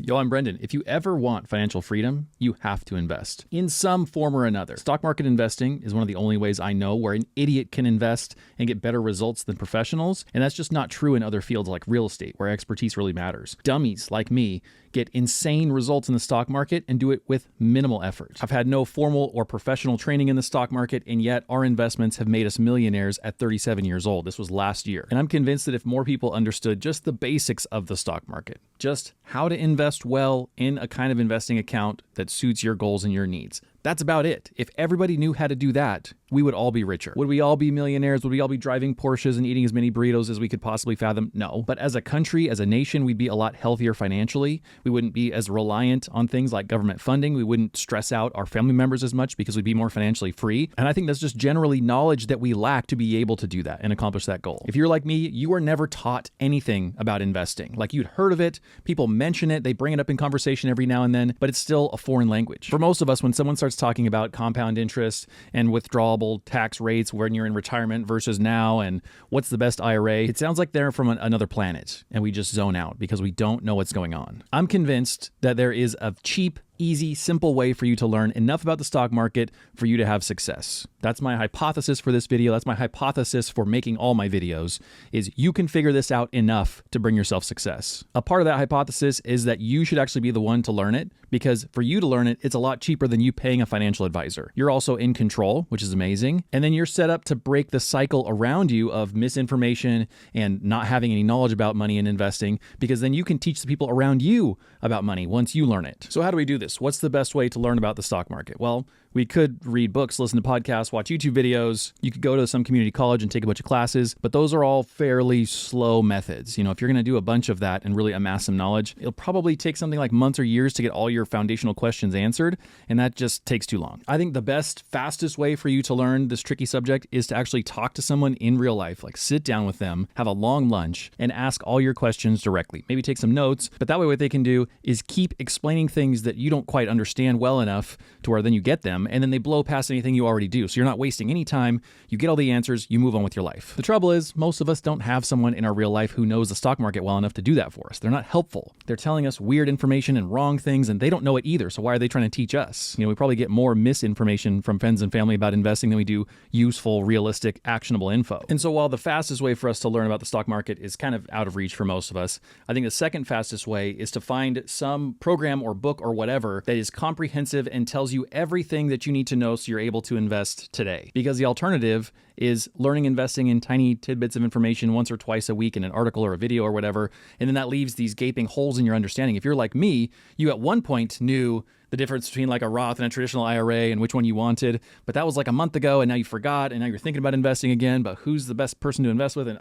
Yo, I'm Brendan. If you ever want financial freedom, you have to invest in some form or another. Stock market investing is one of the only ways I know where an idiot can invest and get better results than professionals. And that's just not true in other fields like real estate, where expertise really matters. Dummies like me get insane results in the stock market and do it with minimal effort. I've had no formal or professional training in the stock market, and yet our investments have made us millionaires at 37 years old. This was last year. And I'm convinced that if more people understood just the basics of the stock market, just how to invest well in a kind of investing account that suits your goals and your needs, that's about it. If everybody knew how to do that, we would all be richer. Would we all be millionaires? Would we all be driving Porsches and eating as many burritos as we could possibly fathom? No. But as a country, as a nation, we'd be a lot healthier financially. We wouldn't be as reliant on things like government funding. We wouldn't stress out our family members as much because we'd be more financially free. And I think that's just generally knowledge that we lack to be able to do that and accomplish that goal. If you're like me, you were never taught anything about investing. Like, you'd heard of it, people mention it, they bring it up in conversation every now and then, but it's still a foreign language. For most of us, when someone starts talking about compound interest and withdrawable tax rates when you're in retirement versus now, and what's the best IRA, it sounds like they're from another planet, and we just zone out because we don't know what's going on. I'm convinced that there is a cheap, easy, simple way for you to learn enough about the stock market for you to have success. That's my hypothesis for this video. That's my hypothesis for making all my videos, is you can figure this out enough to bring yourself success. A part of that hypothesis is that you should actually be the one to learn it, because for you to learn it, it's a lot cheaper than you paying a financial advisor. You're also in control, which is amazing. And then you're set up to break the cycle around you of misinformation and not having any knowledge about money and investing, because then you can teach the people around you about money once you learn it. So how do we do this? What's the best way to learn about the stock market? Well, we could read books, listen to podcasts, watch YouTube videos. You could go to some community college and take a bunch of classes, but those are all fairly slow methods. You know, if you're going to do a bunch of that and really amass some knowledge, it'll probably take something like months or years to get all your foundational questions answered, and that just takes too long. I think the best, fastest way for you to learn this tricky subject is to actually talk to someone in real life, like sit down with them, have a long lunch, and ask all your questions directly. Maybe take some notes, but that way what they can do is keep explaining things that you don't quite understand well enough to where then you get them, and then they blow past anything you already do. So you're not wasting any time. You get all the answers, you move on with your life. The trouble is, most of us don't have someone in our real life who knows the stock market well enough to do that for us. They're not helpful. They're telling us weird information and wrong things, and they don't know it either. So why are they trying to teach us? You know, we probably get more misinformation from friends and family about investing than we do useful, realistic, actionable info. And so while the fastest way for us to learn about the stock market is kind of out of reach for most of us, I think the second fastest way is to find some program or book or whatever that is comprehensive and tells you everything that you need to know so you're able to invest today. Because the alternative is learning investing in tiny tidbits of information once or twice a week in an article or a video or whatever, and then that leaves these gaping holes in your understanding. If you're like me, you at one point knew the difference between like a Roth and a traditional IRA and which one you wanted, but that was like a month ago, and now you forgot, and now you're thinking about investing again, but who's the best person to invest with? And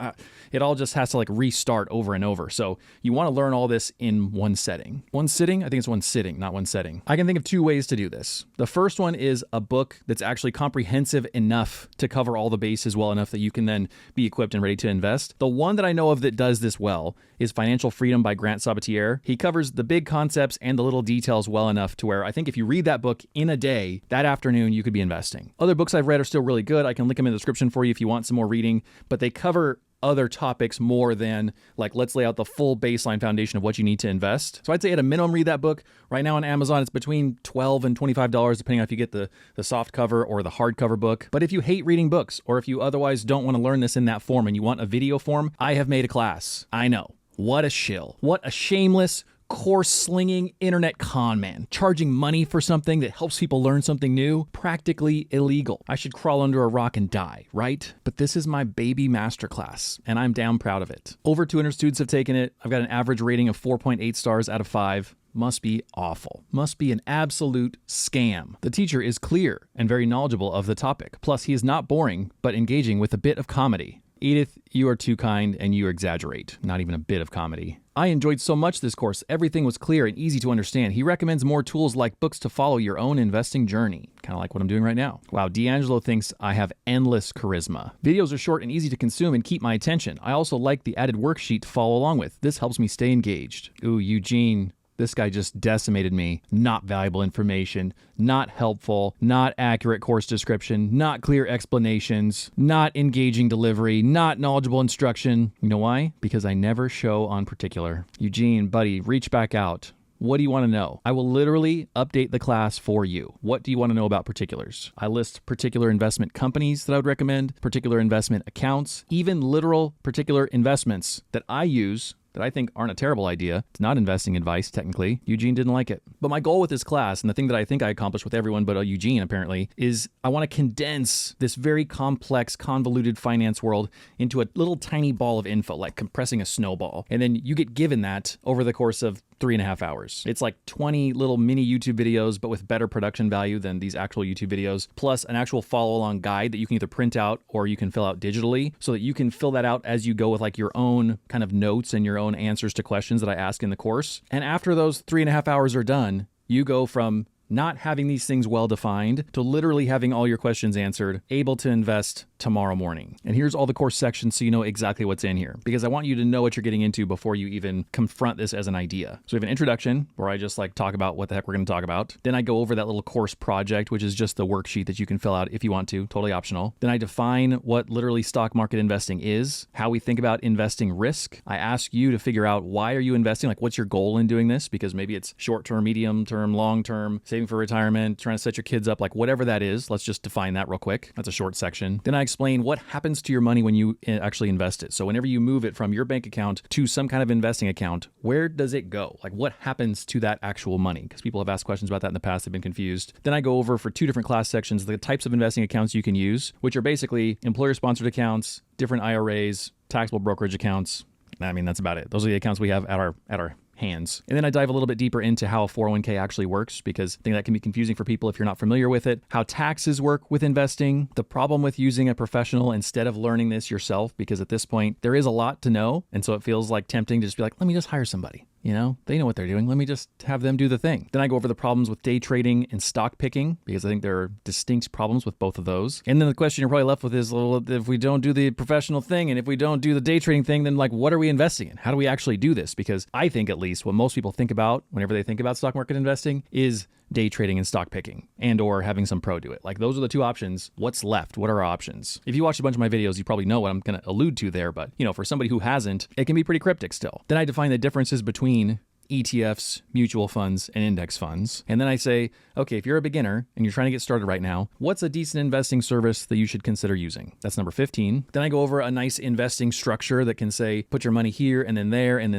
it all just has to like restart over and over. So you want to learn all this in one setting. One sitting? I think it's one sitting, not one setting. I can think of two ways to do this. The first one is a book that's actually comprehensive enough to cover all the bases well enough that you can then be equipped and ready to invest. The one that I know of that does this well is Financial Freedom by Grant Sabatier. He covers the big concepts and the little details well enough to where I think if you read that book in a day, that afternoon, you could be investing. Other books I've read are still really good. I can link them in the description for you if you want some more reading, but they cover other topics more than like, let's lay out the full baseline foundation of what you need to invest. So I'd say at a minimum, read that book. Right now on Amazon, it's between $12 and $25, depending on if you get the soft cover or the hardcover book. But if you hate reading books, or if you otherwise don't want to learn this in that form and you want a video form, I have made a class. I know. What a shill. What a shameless, course-slinging internet con man, charging money for something that helps people learn something new. Practically illegal. I should crawl under a rock and die, right? But this is my baby masterclass, and I'm damn proud of it. Over 200 students have taken it. I've got an average rating of 4.8 stars out of 5. Must be awful. Must be an absolute scam. The teacher is clear and very knowledgeable of the topic. Plus, he is not boring, but engaging with a bit of comedy. Edith, you are too kind and you exaggerate. Not even a bit of comedy. I enjoyed so much this course. Everything was clear and easy to understand. He recommends more tools like books to follow your own investing journey. Kind of like what I'm doing right now. Wow, D'Angelo thinks I have endless charisma. Videos are short and easy to consume and keep my attention. I also like the added worksheet to follow along with. This helps me stay engaged. Ooh, Eugene. This guy just decimated me. Not valuable information, not helpful, not accurate course description, not clear explanations, not engaging delivery, not knowledgeable instruction. You know why? Because I never show on particular. Eugene, buddy, reach back out. What do you want to know? I will literally update the class for you. What do you want to know about particulars? I list particular investment companies that I would recommend, particular investment accounts, even literal particular investments that I use that I think aren't a terrible idea. It's not investing advice, technically. Eugene didn't like it. But my goal with this class, and the thing that I think I accomplished with everyone but Eugene apparently, is I want to condense this very complex, convoluted finance world into a little tiny ball of info, like compressing a snowball. And then you get given that over the course of 3.5 hours. It's like 20 little mini YouTube videos, but with better production value than these actual YouTube videos, plus an actual follow-along guide that you can either print out or you can fill out digitally so that you can fill that out as you go with like your own kind of notes and your own answers to questions that I ask in the course. And after those 3.5 hours are done, you go from not having these things well defined to literally having all your questions answered, able to invest tomorrow morning. And here's all the course sections so you know exactly what's in here, because I want you to know what you're getting into before you even confront this as an idea. So we have an introduction where I just like talk about what the heck we're going to talk about. Then I go over that little course project, which is just the worksheet that you can fill out if you want to, totally optional. Then I define what literally stock market investing is, how we think about investing risk. I ask you to figure out why are you investing, like what's your goal in doing this, because maybe it's short-term, medium-term, long-term, saving for retirement, trying to set your kids up, like whatever that is. Let's just define that real quick. That's a short section. Then I explain what happens to your money when you actually invest it. So whenever you move it from your bank account to some kind of investing account, where does it go? Like what happens to that actual money? Because people have asked questions about that in the past. They've been confused. Then I go over for 2 different class sections, the types of investing accounts you can use, which are basically employer-sponsored accounts, different IRAs, taxable brokerage accounts. I mean, that's about it. Those are the accounts we have at our hands. And then I dive a little bit deeper into how a 401k actually works, because I think that can be confusing for people if you're not familiar with it, how taxes work with investing, the problem with using a professional instead of learning this yourself, because at this point there is a lot to know. And so it feels like tempting to just be like, let me just hire somebody. You know, they know what they're doing. Let me just have them do the thing. Then I go over the problems with day trading and stock picking, because I think there are distinct problems with both of those. And then the question you're probably left with is, well, if we don't do the professional thing and if we don't do the day trading thing, then like, what are we investing in? How do we actually do this? Because I think at least what most people think about whenever they think about stock market investing is day trading and stock picking, and or having some pro do it. Like those are the 2 options. What's left? What are our options? If you watch a bunch of my videos, you probably know what I'm going to allude to there, but you know, for somebody who hasn't, it can be pretty cryptic still. Then I define the differences between ETFs, mutual funds, and index funds. And then I say, okay, if you're a beginner and you're trying to get started right now, what's a decent investing service that you should consider using? That's number 15. Then I go over a nice investing structure that can say, put your money here and then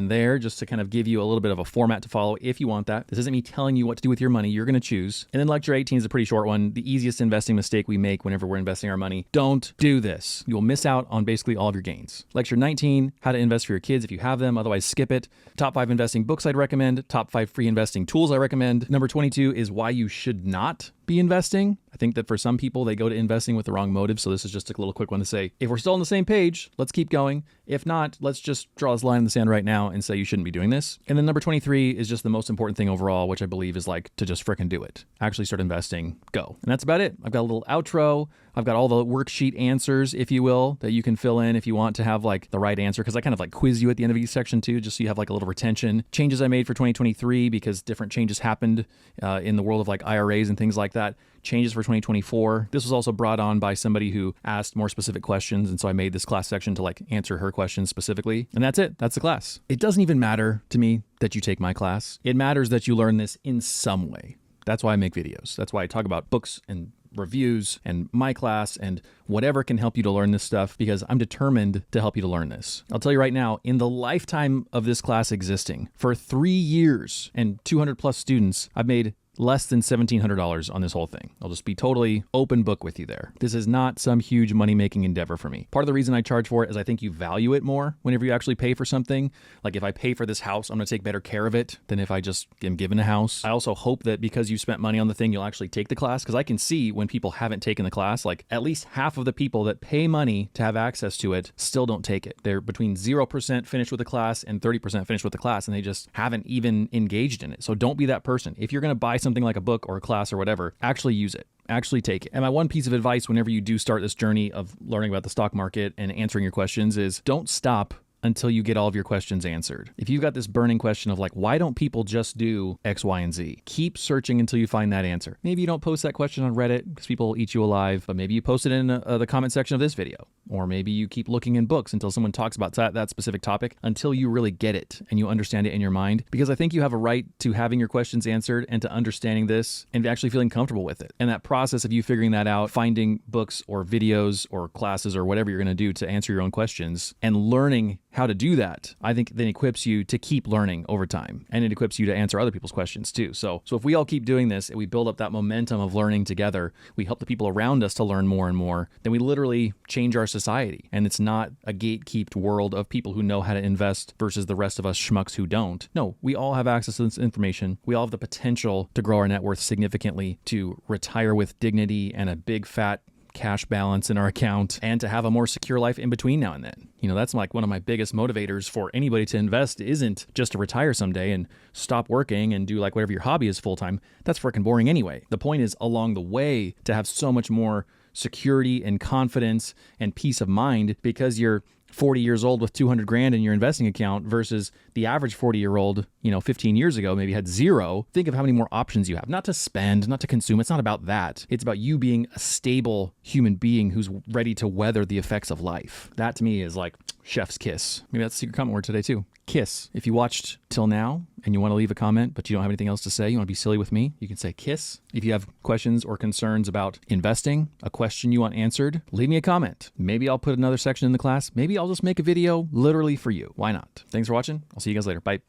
there, just to kind of give you a little bit of a format to follow if you want that. This isn't me telling you what to do with your money. You're going to choose. And then lecture 18 is a pretty short one. The easiest investing mistake we make whenever we're investing our money. Don't do this. You'll miss out on basically all of your gains. Lecture 19, how to invest for your kids if you have them, otherwise skip it. Top 5 investing books I'd recommend. Top 5 free investing tools I recommend. Number 22 is why you should not be investing. I think that for some people, they go to investing with the wrong motive. So this is just a little quick one to say, if we're still on the same page, let's keep going. If not, let's just draw this line in the sand right now and say you shouldn't be doing this. And then number 23 is just the most important thing overall, which I believe is like to just frickin' do it. Actually start investing, go. And that's about it. I've got a little outro. I've got all the worksheet answers, if you will, that you can fill in if you want to have like the right answer, because I kind of like quiz you at the end of each section too, just so you have like a little retention. Changes I made for 2023 because different changes happened in the world of like IRAs and things like that. Changes for 2024. This was also brought on by somebody who asked more specific questions, and so I made this class section to like answer her questions specifically. And that's it. That's the class. It doesn't even matter to me that you take my class. It matters that you learn this in some way. That's why I make videos. That's why I talk about books and reviews and my class and whatever can help you to learn this stuff, because I'm determined to help you to learn this. I'll tell you right now, in the lifetime of this class existing, for 3 years and 200 plus students, I've made less than $1,700 on this whole thing. I'll just be totally open book with you there. This is not some huge money-making endeavor for me. Part of the reason I charge for it is I think you value it more whenever you actually pay for something. Like if I pay for this house, I'm going to take better care of it than if I just am given a house. I also hope that because you spent money on the thing, you'll actually take the class, because I can see when people haven't taken the class, like at least half of the people that pay money to have access to it still don't take it. They're between 0% finished with the class and 30% finished with the class, and they just haven't even engaged in it. So don't be that person. If you're going to buy something like a book or a class or whatever, actually use it. Actually take it. And my one piece of advice whenever you do start this journey of learning about the stock market and answering your questions is don't stop until you get all of your questions answered. If you've got this burning question of like, why don't people just do X, Y, and Z? Keep searching until you find that answer. Maybe you don't post that question on Reddit because people will eat you alive, but maybe you post it in the comment section of this video. Or maybe you keep looking in books until someone talks about that specific topic until you really get it and you understand it in your mind. Because I think you have a right to having your questions answered and to understanding this and actually feeling comfortable with it. And that process of you figuring that out, finding books or videos or classes or whatever you're going to do to answer your own questions and learning how to do that, I think then equips you to keep learning over time. And it equips you to answer other people's questions too. So if we all keep doing this and we build up that momentum of learning together, we help the people around us to learn more and more, then we literally change our society. And it's not a gatekept world of people who know how to invest versus the rest of us schmucks who don't. No, we all have access to this information. We all have the potential to grow our net worth significantly, to retire with dignity and a big fat cash balance in our account, and to have a more secure life in between now and then. You know, that's like one of my biggest motivators for anybody to invest isn't just to retire someday and stop working and do like whatever your hobby is full time. That's freaking boring anyway. The point is along the way to have so much more security and confidence and peace of mind because you're 40 years old with 200 grand in your investing account versus the average 40-year-old, 15 years ago maybe had zero. Think of how many more options you have, not to spend, not to consume. It's not about that. It's about you being a stable human being who's ready to weather the effects of life. That to me is like chef's kiss. Maybe that's the secret comment word today too. Kiss. If you watched till now and you want to leave a comment, but you don't have anything else to say, you want to be silly with me, you can say kiss. If you have questions or concerns about investing, a question you want answered, leave me a comment. Maybe I'll put another section in the class. Maybe I'll just make a video literally for you. Why not? Thanks for watching. I'll see you guys later. Bye.